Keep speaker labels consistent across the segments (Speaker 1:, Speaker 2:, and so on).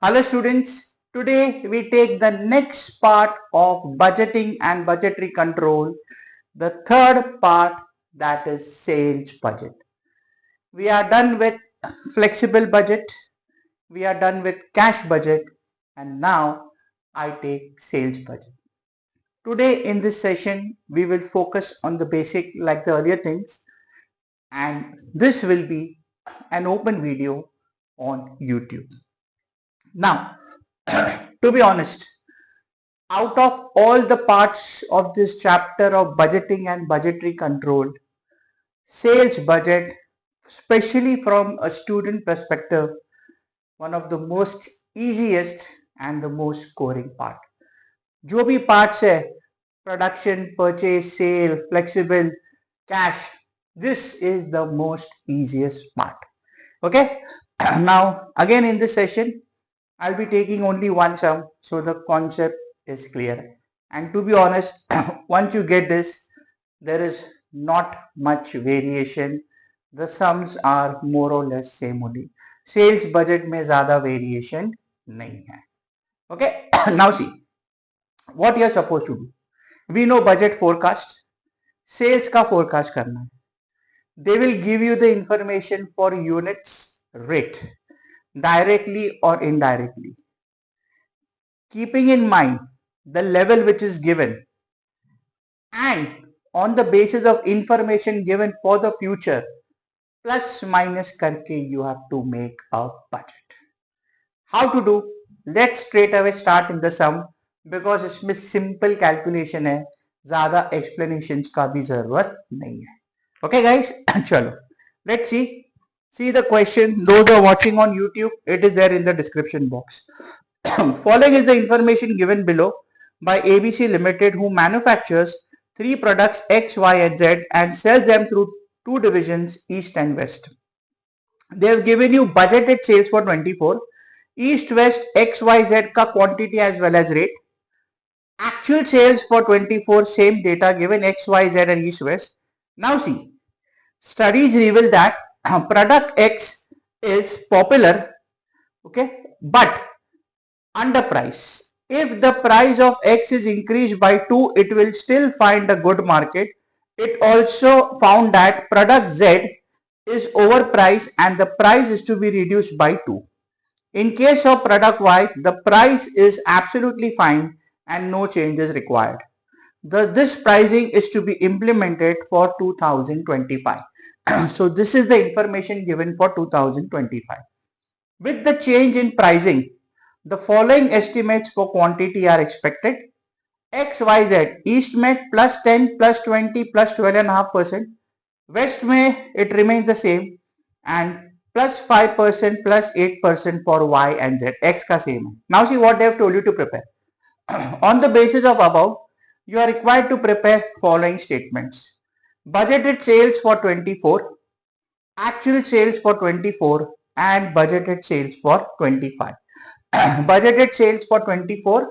Speaker 1: Hello students, today we take the next part of budgeting and budgetary control, the third part, that is sales budget. We are done with flexible budget, we are done with cash budget, and now I take sales budget. Today in this session we will focus on the basic like the earlier things, and this will be an open video on YouTube. Now to be honest, out of all the parts of this chapter of budgeting and budgetary control, sales budget, especially from a student perspective, one of the most easiest and the most scoring part. जो भी parts है, production, purchase, sale, flexible, cash, this is the most easiest part. Okay. Now again in this session, I'll be taking only one sum, so the concept is clear. And to be honest, once you get this, there is not much variation. The sums are more or less same only. Sales budget में ज़्यादा variation नहीं है. Okay, now see what you are supposed to do. We know budget forecast. Sales का forecast करना है. They will give you the information for units rate, directly or indirectly. Keeping in mind the level which is given and on the basis of information given for the future, plus minus करके you have to make a budget. How to do? Let's straight away start in the sum because इसमें simple calculation है, ज़्यादा explanations का भी ज़रूरत नहीं है. Okay guys, चलो let's see the question. Those are watching on YouTube, it is there in the description box. Following is the information given below by ABC Ltd, who manufactures three products X, Y, and Z and sells them through two divisions, East and West. They have given you budgeted sales for 24, East, West, X, Y, Z का quantity as well as rate. Actual sales for 24, same data given X, Y, Z and East, West. Now see, studies reveal that product X is popular, okay, but under price. If the price of X is increased by 2, it will still find a good market. It also found that product Z is overpriced and the price is to be reduced by 2. In case of product Y, the price is absolutely fine and no change is required. This pricing is to be implemented for 2025. So this is the information given for 2025. With the change in pricing, the following estimates for quantity are expected. X, Y, Z, East में plus 10, plus 20, plus 12.5%. West में it remains the same and plus 5%, plus 8% for Y and Z. X का same है. Now see what they have told you to prepare. On the basis of above, you are required to prepare following statements. Budgeted sales for 24, actual sales for 24 and budgeted sales for 25. Budgeted sales for 24,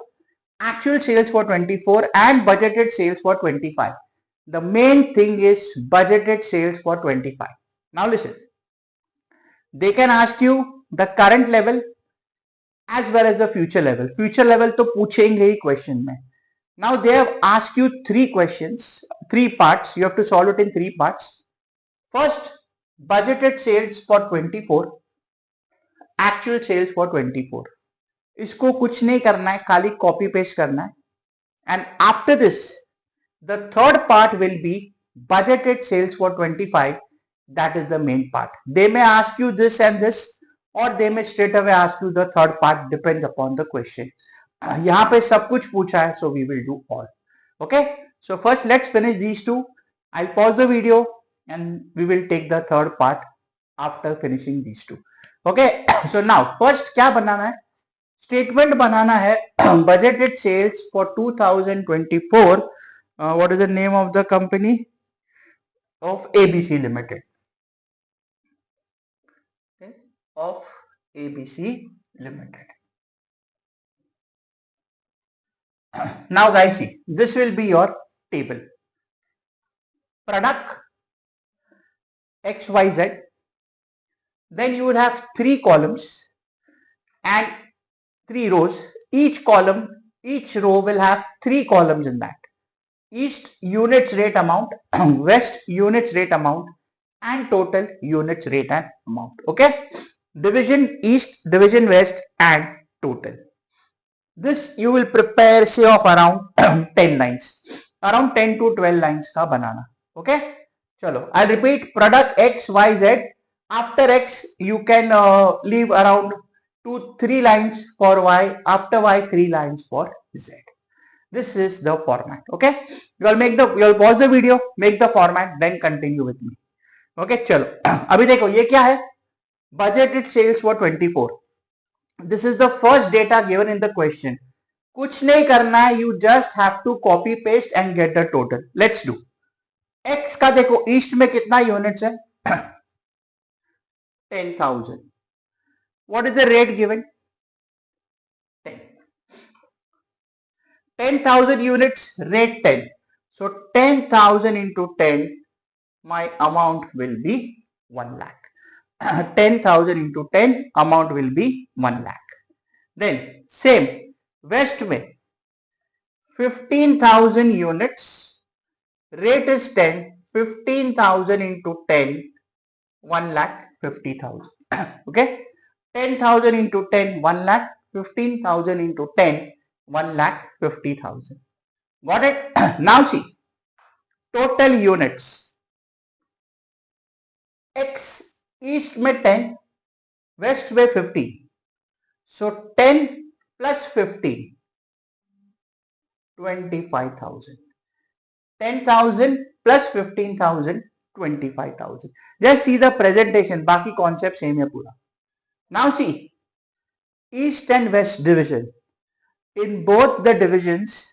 Speaker 1: actual sales for 24 and budgeted sales for 25. The main thing is budgeted sales for 25. Now listen, they can ask you the current level as well as the future level. Future level तो पूछेंगे ही question में. Now they have asked you three questions, three parts. You have to solve it in three parts. First, budgeted sales for 24, actual sales for 24. इसको कुछ नहीं करना है, खाली copy paste करना है. And after this, the third part will be budgeted sales for 25. That is the main part. They may ask you this and this, or they may straight away ask you the third part, depends upon the question. यहाँ पे सब कुछ पूछा है, so we will do all. Okay, so first let's finish these two. I'll pause the video and we will take the third part after finishing these two. Okay, so now first क्या बनाना है? Statement बनाना है budgeted sales for 2024. What is the name of the company? Of ABC Limited. Okay, of ABC Limited. Now guys, see, this will be your table. Product XYZ. Then you would have three columns and 3 rows. Each row will have 3 columns in that. East units rate amount, West units rate amount, and total units rate and amount. Okay. Division East, Division West, and total. This you will prepare say of around 10 lines. Around 10 to 12 lines ka banana. Okay. Chalo. I'll repeat product X, Y, Z. After X, you can leave around 2-3 lines for Y. After Y, 3 lines for Z. This is the format. Okay. You'll pause the video, make the format, then continue with me. Okay. चलो अभी देखो ये क्या है budgeted sales for 24. This is the first data given in the question. कुछ नहीं करना है, you just have to copy paste and get the total. Let's do. X का देखो ईस्ट में कितना यूनिट्स है 10,000. What is the rate given? 10. 10,000 units, rate 10. So 10,000 into 10, my amount will be 1 lakh. 10,000 into 10, amount will be 1 lakh. Then same, West में 15,000 units, rate is 10, 15,000 into 10, 1 lakh 50,000. Okay, 10,000 into 10, 1 lakh, 15,000 into 10, 1 lakh 50,000. Got it? Now see, total units. X east में 10, west में 15. So 10 plus 15, 25,000. 10,000 plus 15,000, 25,000. Just see the presentation. बाकी concept same है पूरा. Now see, east and west division. In both the divisions,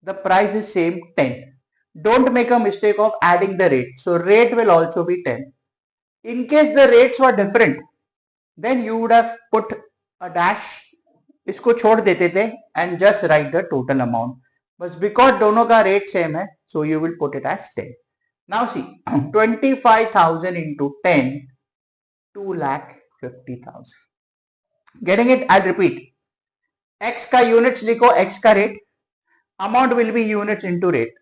Speaker 1: the price is same 10. Don't make a mistake of adding the rate. So rate will also be 10. In case the rates were different, then you would have put a dash. इसको छोड़ देते थे and just write the total amount. But because दोनों का rate same है, so you will put it as 10. Now see, 25,000 into 10, 2,50,000. Getting it? I'll repeat. X का units लिखो, X का rate. Amount will be units into rate.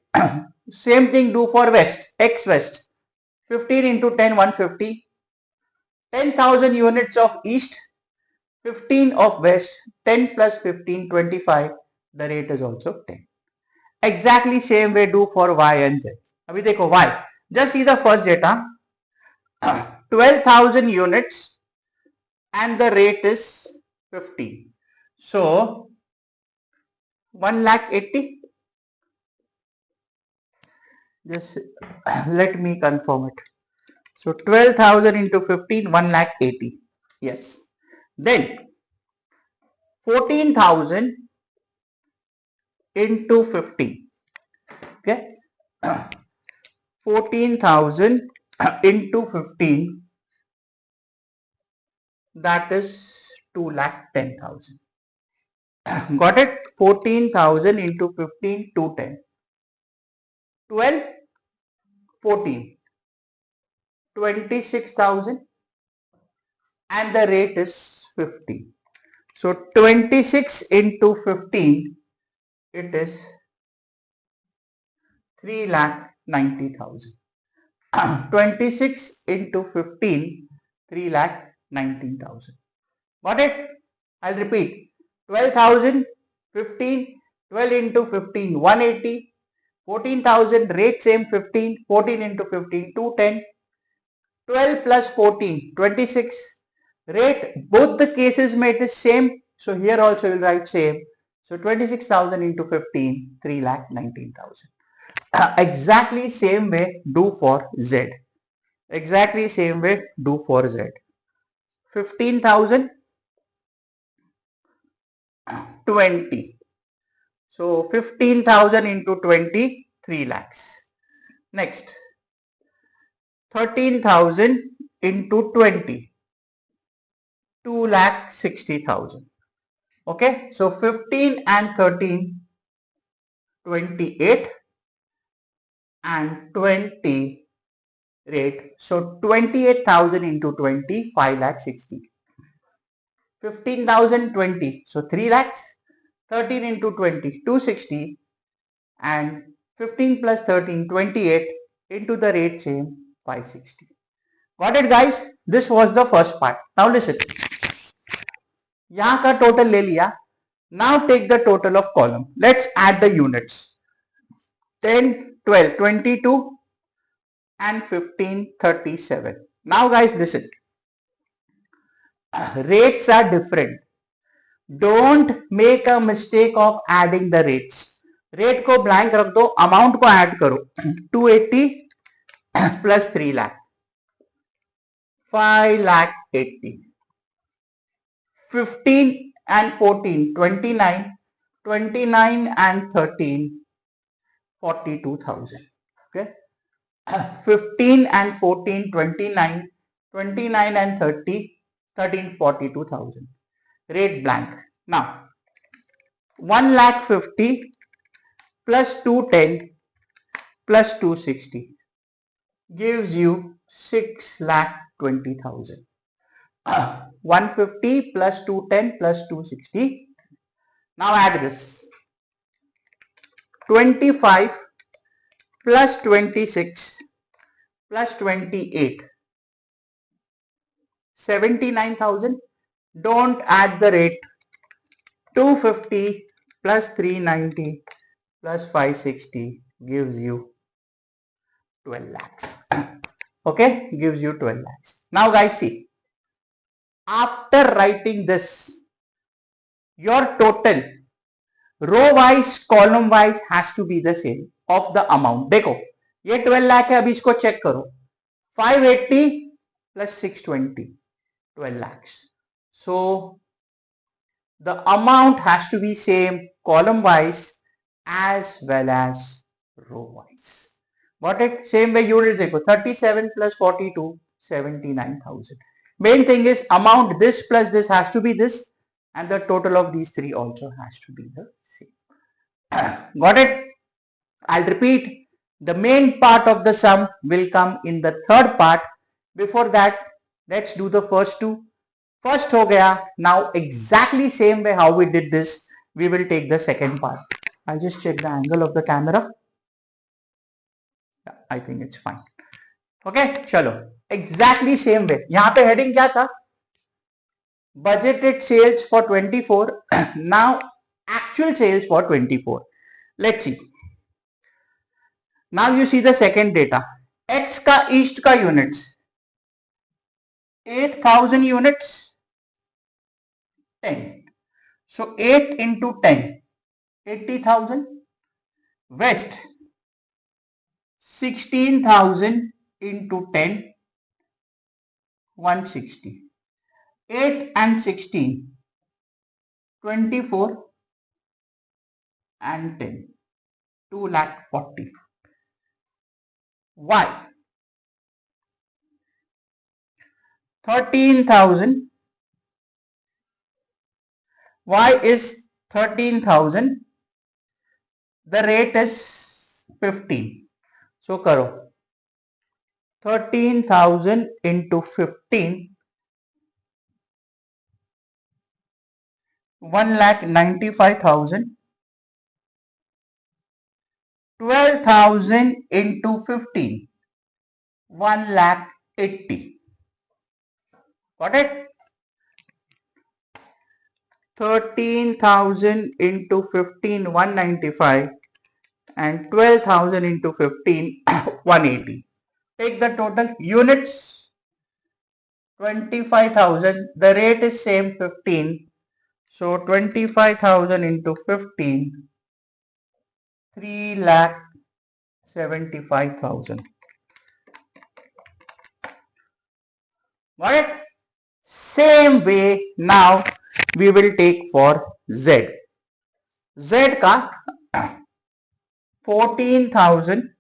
Speaker 1: Same thing do for West. X West. 15 into 10, 150. 10,000 units of East. 15 of West. 10 plus 15, 25. The rate is also 10. Exactly same way do for Y and Z. अभी देखो Y. Just see the first data. 12,000 units and the rate is 15. So 1,80,000. Just let me confirm it. So 12,000 into 15, 1,80,000. Yes. Then 14,000 into 15. Okay. 14,000 into 15. That is 2,10,000. Got it? 14,000 into 15, 210. 12, 14, 26,000 and the rate is 50. So 26 into 15, it is 3,90,000. 26 into 15, 3,19,000. Got it? I'll repeat. 12,000, 15, 12 into 15, 180. 14,000, rate same 15, 14 into 15, 210. 12 plus 14, 26. Rate, both the cases made is same. So here also you'll write same. So 26,000 into 15, 3,19,000. Exactly same way do for Z. Exactly same way do for Z. 15,000, 20. So 15,000 into 20, 3 lakhs. Next, 13,000 into 20, 2,60,000. Okay, so 15 and 13, 28 and 20 rate. So 28,000 into 20, 5,60,000. 15,020, so 3 lakhs. 13 into 20, 260, and 15 plus 13, 28, into the rate same, 560. Got it guys? This was the first part. Now listen. यहाँ का total ले लिया. Now take the total of column. Let's add the units. 10, 12, 22 and 15, 37. Now guys listen. Rates are different. Don't make a mistake of adding the rates. Rate को blank रख दो, amount को add करो. 280 plus 3 lakh, 5 lakh 80. 15 and 14, 29, 29 and 13, 42,000. Okay. 15 and 14, 29, 29 and 30, 13, 42,000. Rate blank. Now 1 lakh 50 plus 210 plus 260 gives you 6 lakh 20,000. 150 plus 210 plus 260. Now add this. 25 plus 26 plus 28. 79,000. Don't add the rate. 250 plus 390 plus 560 gives you 12 lakhs. Okay, gives you 12 lakhs. Now guys see, after writing this, your total row wise, column wise has to be the same of the amount. देखो ये 12 lakh है, अभी इसको check करो. 580 plus 620, 12 lakhs. So the amount has to be same column wise as well as row wise. Got it? Same way units देखो. 37 plus 42, 79,000. Main thing is amount this plus this has to be this, and the total of these three also has to be the same. Got it? I'll repeat. The main part of the sum will come in the third part. Before that, let's do the first two. First हो गया. Now exactly same way how we did this, we will take the second part. I'll just check the angle of the camera. Yeah, I think it's fine. Okay, चलो exactly same way. यहाँ पे heading क्या था? Budgeted sales for 24. Now actual sales for 24. Let's see. Now you see the second data. X का east का units 8,000 units, 10. So 8 into 10, 80,000. West 16,000 into 10, 160. 8 and 16, 24 and 10, 2 lakh 40. Y 13,000. Y is 13,000. The rate is 15. So karo 13,000 into 15, 1,95,000. 12,000 into 15, 1,80,000. Got it? 13,000 into 15, 195, and 12,000 into 15, 180. Take the total units. 25,000. The rate is same 15. So 25,000 into 15, 3,75,000. Got it? Same way now we will take for Z. Z का 14,000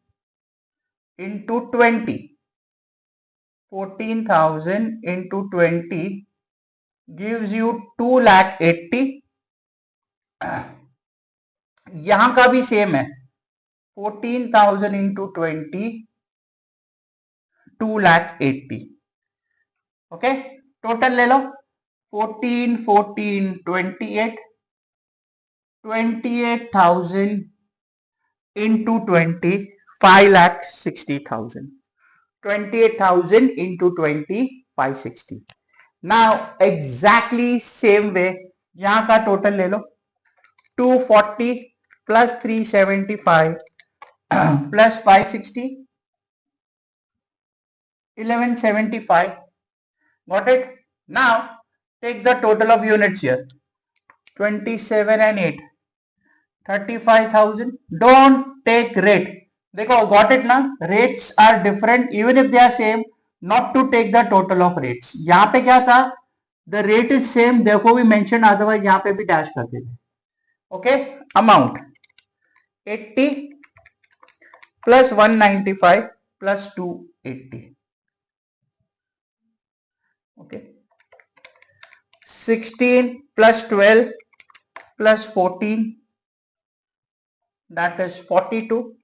Speaker 1: into 20. 14,000 into 20 gives you 2,80,000. यहाँ का भी same है. 14,000 into 20, 2,80,000. Okay, total ले लो. 14, 14, 28, 28,000 into 20, 5,60,000. 28,000 into 20, 560. Now exactly same way यहाँ का total ले लो 240 plus 375 plus 560 1175. Got it? Now take the total of units here 27 and 8 35,000. Don't take rate. देखो got it ना? Rates are different even if they are same. Not to take the total of rates. यहाँ पे क्या था? The rate is same. देखो we mentioned otherwise यहाँ पे भी dash कर देते. Okay? Amount 80 plus 195 plus 280. Okay. 16 plus 12 plus 14, that is 42.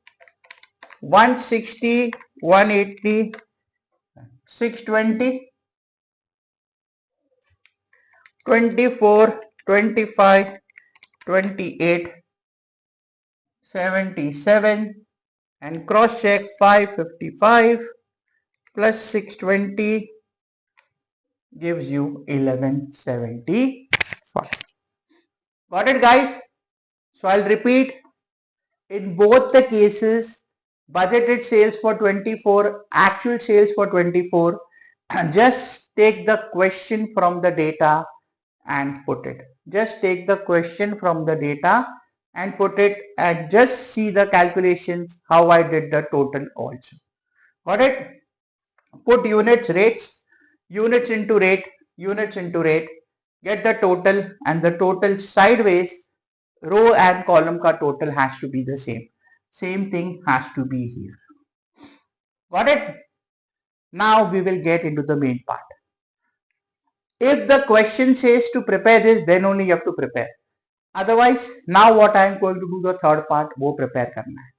Speaker 1: 160, 180, 620, 24, 25, 28, 77, and cross check 555 plus 620 gives you 1175. Got it, guys? So I'll repeat. In both the cases, budgeted sales for 24, actual sales for 24, just take the question from the data and put it. Just take the question from the data and put it and just see the calculations how I did the total also. Got it? Put units, rates, units into rate, get the total, and the total sideways row and column ka total has to be the same. Same thing has to be here. Got it? Now we will get into the main part. If the question says to prepare this, then only you have to prepare. Otherwise, now what I am going to do the third part, वो prepare करना है.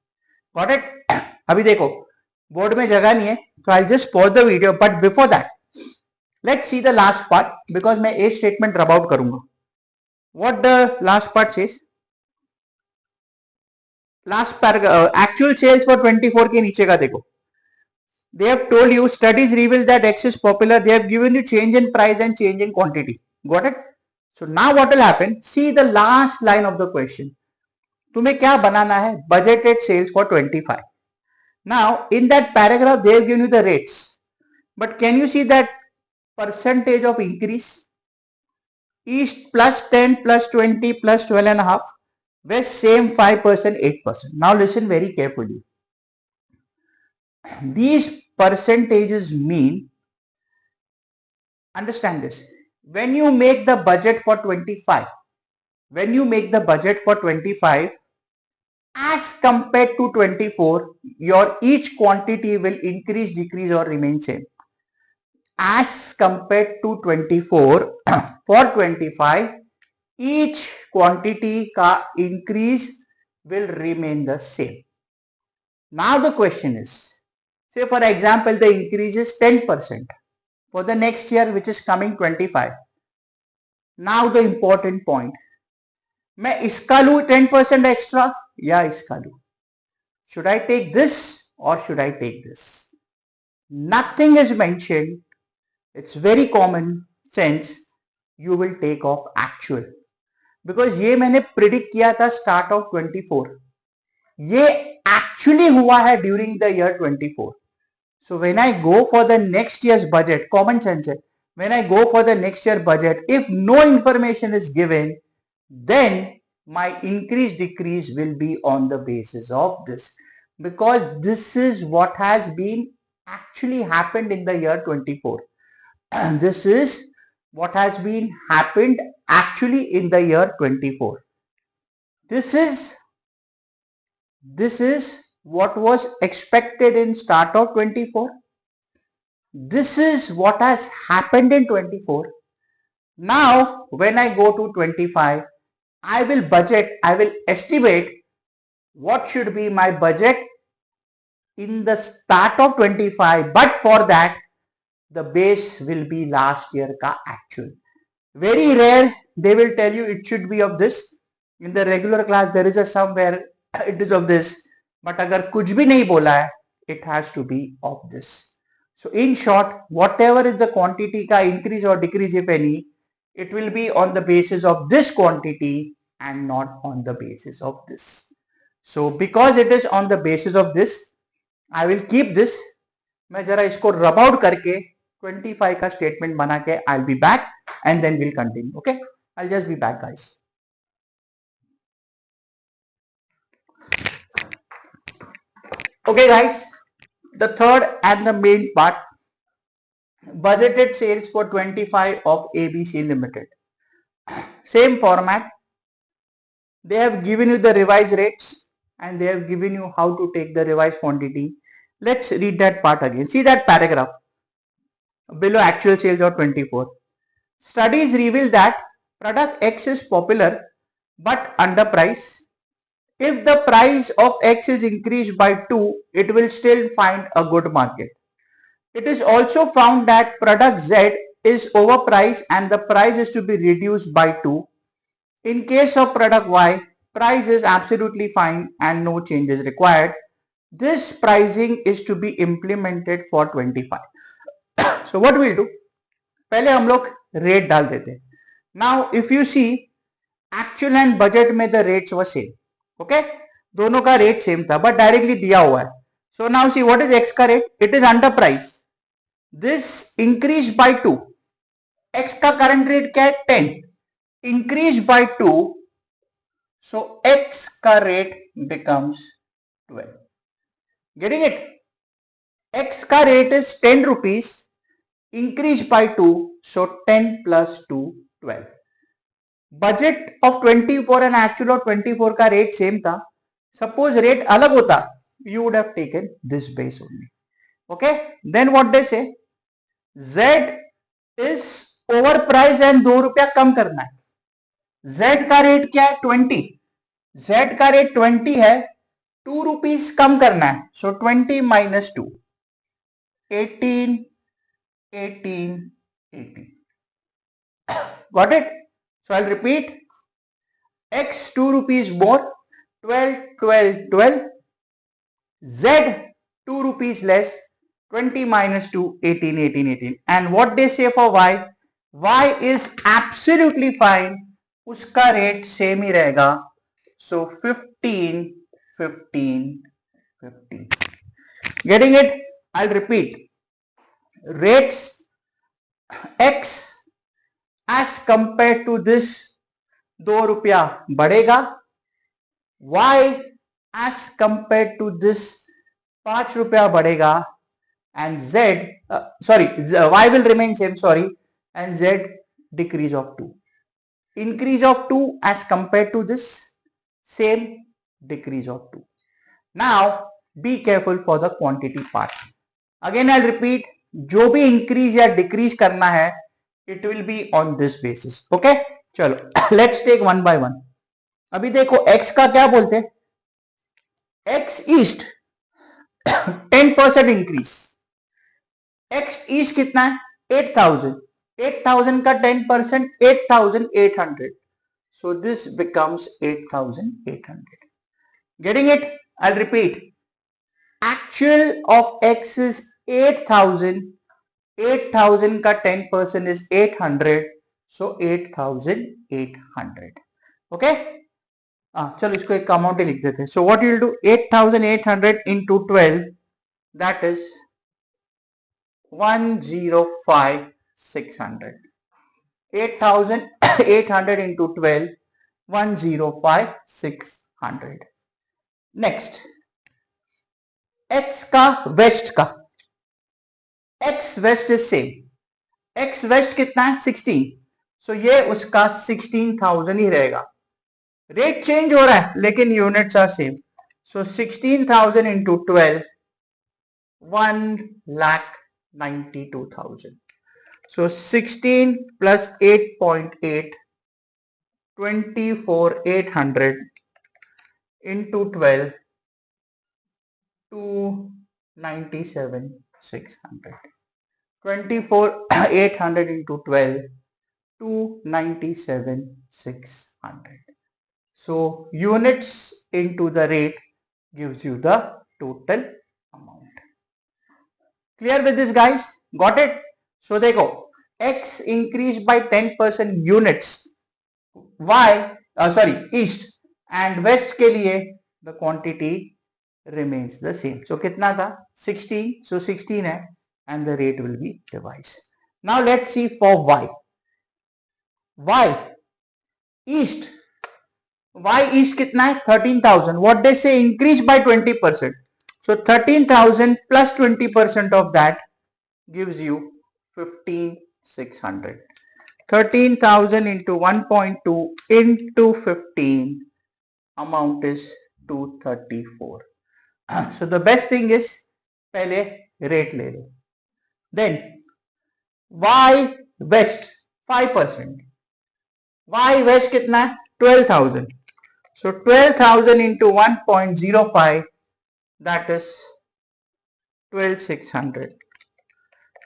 Speaker 1: Got it? अभी देखो board में जगह नहीं है, so I'll just pause the video. But before that, let's see the last part because मैं a statement rub out करूँगा. What the last part says? Last paragraph, actual sales for 24 के नीचे का देखो. They have told you, studies reveal that X is popular. They have given you change in price and change in quantity. Got it? So now what will happen? See the last line of the question. तुम्हें क्या बनाना है? Budgeted sales for 25. Now in that paragraph they have given you the rates. But can you see that percentage of increase? East plus 10 plus 20 plus 12 and a half. West same 5%, 8%. Now listen very carefully. These percentages mean, understand this, when you make the budget for 25, as compared to 24, your each quantity will increase, decrease or remain same. As compared to 24, for 25, each quantity ka increase will remain the same. Now the question is, say for example the increase is 10% for the next year which is coming 25. Now the important point, मैं इसका लूँ 10% extra या इसका लूँ? Should I take this or should I take this? Nothing is mentioned. It's very common sense. You will take off actual. Because ये मैंने predict किया था start of 24. ये actually हुआ है during the year 24. So when I go for the next year's budget, common sense है, when I go for the next year budget, if no information is given, then my increase decrease will be on the basis of this. Because this is what has been actually happened in the year 24. This is what has been happened actually in the year 24. This is what was expected in start of 24. This is what has happened in 24. Now when I go to 25, I will estimate what should be my budget in the start of 25, but for that the base will be last year ka actual. Very rare they will tell you it should be of this. In the regular class there is a sum where it is of this, but agar kuch bhi nahi bola hai, it has to be of this. So in short, whatever is the quantity ka increase or decrease, if any, it will be on the basis of this quantity and not on the basis of this. So because it is on the basis of this, I will keep this. मैं जरा इसको रब out करके 25 का statement बना के I will be back and then will continue. Okay, I just be back guys. Okay guys, the third and the main part, budgeted sales for 25 of ABC Limited. Same format. They have given you the revised rates and they have given you how to take the revised quantity. Let's read that part again. See that paragraph below actual sales of 24. Studies reveal that product X is popular but underpriced. If the price of X is increased by 2, it will still find a good market. It is also found that product Z is overpriced and the price is to be reduced by 2. In case of product Y, price is absolutely fine and no change is required. This pricing is to be implemented for 25. So what we'll do? पहले हम लोग rate डाल देते हैं. Now if you see, actual and budget में the rates were same. Okay, दोनों का rate same था बट डायरेक्टली दिया हुआ है. So now see what is X का rate? It is under price. This increased by 2. X का current rate क्या है? 10. Increased by 2. So X का rate becomes 12. Getting it? X का rate is 10 rupees. Increased by 2. So 10 plus 2, 12. Budget of 24 and actual of 24 का rate same था. Suppose rate अलग होता, you would have taken this base only. Okay, then what they say, Z is over price and 2 रुपया कम करना है. Z का rate क्या है? 20. Z का रेट 20 है, 2 रुपीज कम करना है. सो 20 minus 2, 18, 18, 18. Got it? So I'll repeat. X 2 rupees more, 12, 12, 12. Z 2 rupees less, 20 minus 2, 18, 18, 18. And what they say for Y? Y is absolutely fine. उसका रेट सेम ही रहेगा. So 15, 15, 15. Getting it? I'll repeat. Rates X as compared to this 2 रुपया बढ़ेगा. Y as compared to this 5 रुपया बढ़ेगा. And Z, Y will remain same, and Z decrease of 2. Increase of 2 as compared to this, same, decrease of 2. Now be careful for the quantity part. Again I'll repeat, जो भी increase या decrease करना है, it will be on this basis. Okay, चलो let's take one by one. अभी देखो X का क्या बोलते हैं? X East 10% increase. X East कितना है? 8000. 8000 का 10%, 8800. So this becomes 8800. Getting it? I'll repeat. Actual of X is 8000. 8000 का 10% is 800. So 8800. Okay? चलो इसको एक अमाउंट ही लिख देते हैं. So what you will do? 8800 into 12, that is 105,600. 8800 into 12, 105,600. Next, X का वेस्ट का, X waste is same. X waste कितना है? 16. सो ये उसका 16,000 ही रहेगा. रेट चेंज हो रहा है लेकिन units are same. So 16,000 into 12, 1,92,000. So 16 plus 8.8, 24,800 into 12, 297,600. 24,800 into 12, 297,600. So units into the rate gives you the total amount. Clear with this, guys? Got it? So देखो, X increased by 10% units. Y, East and West के लिए the quantity remains the same. So कितना था? 16. So 16 है and the rate will be revised. Now let's see for Y. Y East. Y East कितना है? 13,000. What they say, increase by 20%. So 13,000 plus 20% of that gives you 15,600. 13,000 into 1.2 into 15, amount is 234. So the best thing is पहले rate ले लो. Then Y West 5%. Y West कितना है? 12,000. So 12,000 into 1.05, that is 12,600.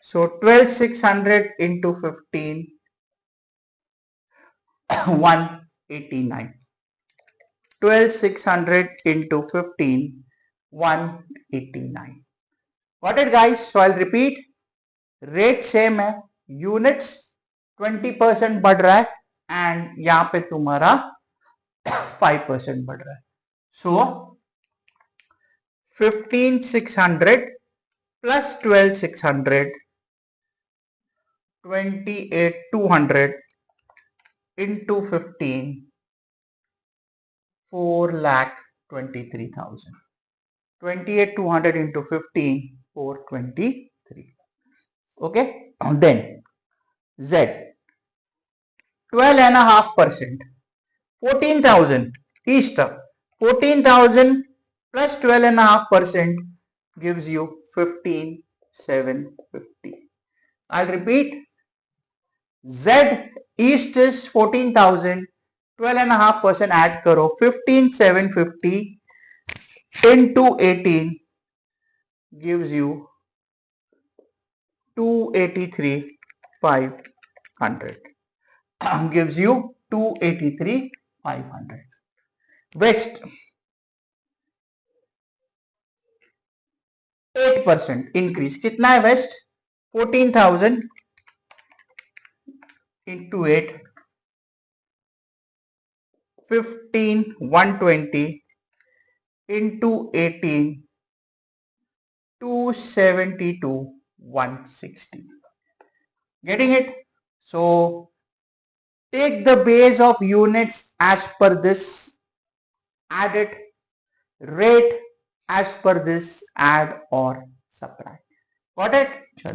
Speaker 1: So 12,600 into 15, 189. 12,600 into 15, 189. Got it, guys? So I'll repeat. Rate same है, units 20% बढ़ रहा है and यहाँ पे तुम्हारा 5% बढ़ रहा है. So 15,600 plus 12,600, 28,200 into 15, 4,23,000. 28,200 into 15, 423. Okay, and then Z 12.5%, 14,000 East. 14,000 plus 12.5% gives you 15,750. I'll repeat. Z East is 14,000, 12.5% add karo, 15,750 into 18 gives you 283,500. Gives you 283,500. West 8% increase. कितना है West? 14,000 into 8, 15,120 into 18, 272,160. Getting it? So take the base of units as per this, add it, rate as per this, add or subtract. Got it?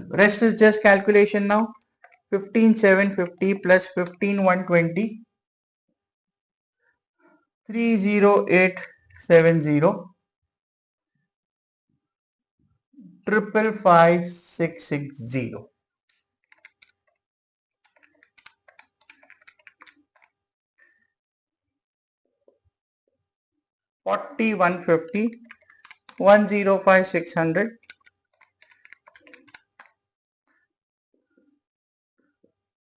Speaker 1: Rest is just calculation now. 15,750 plus 15,120, 30870, 555,660. 40,150, 105,600,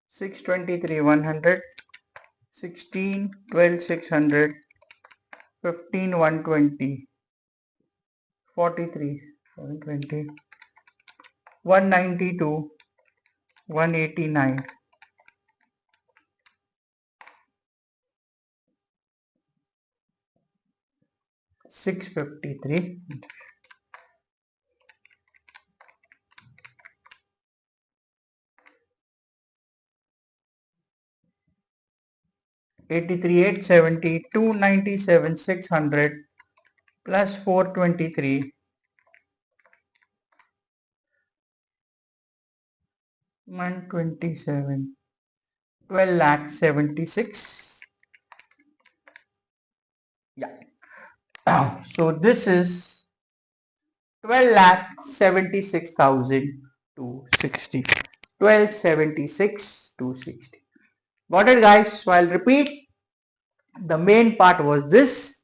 Speaker 1: 623,100, 16, 12,600, 15,120, 43, 720, 192, 189, 653, 83,870, 297,600 plus 423, 127, 12,76,000. Yeah. So this is 12,76,260. 12,76,260. Got it, guys? So I'll repeat. The main part was this,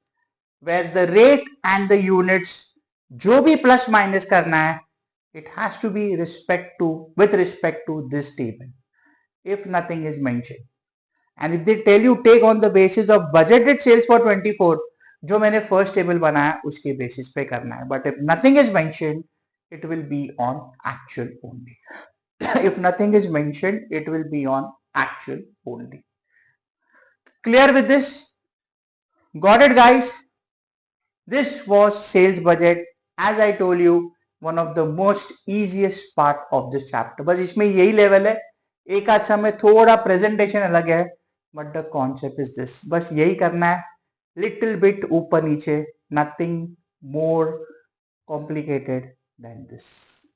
Speaker 1: where the rate and the units, जो भी plus minus करना है, it has to be with respect to this table. if nothing is mentioned. And if they tell you take on the basis of budgeted sales for 24, जो मैंने first table बनाया उसके basis पे करना है. But if nothing is mentioned, it will be on actual only. If nothing is mentioned, it will be on actual only. Clear with this? Got it, guys? This was sales budget. As I told you, one of the most easiest part of this chapter. बस इसमें यही level है. एक आध समय थोड़ा presentation अलग है, but the concept is this. बस यही करना है. Little bit ऊपर नीचे. Nothing more complicated than this.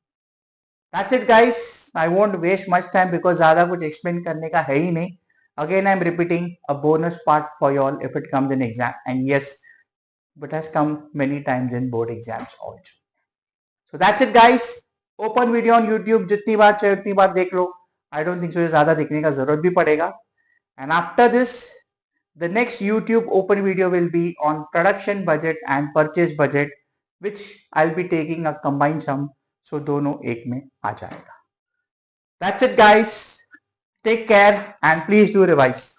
Speaker 1: That's it, guys. I won't waste much time because ज़्यादा कुछ explain करने का है ही नहीं. Again, I'm repeating a bonus part for you all if it comes in exam. And yes, but has come many times in board exams also. So that's it, guys. Open video on YouTube. जितनी बार चाहे उतनी बार देख लो. I don't think so ज़्यादा देखने का जरूरत भी पड़ेगा. And after this, the next YouTube open video will be on production budget and purchase budget, which I'll be taking a combined sum. So दोनों एक में आ जाएगा. That's it, guys. Take care and please do revise.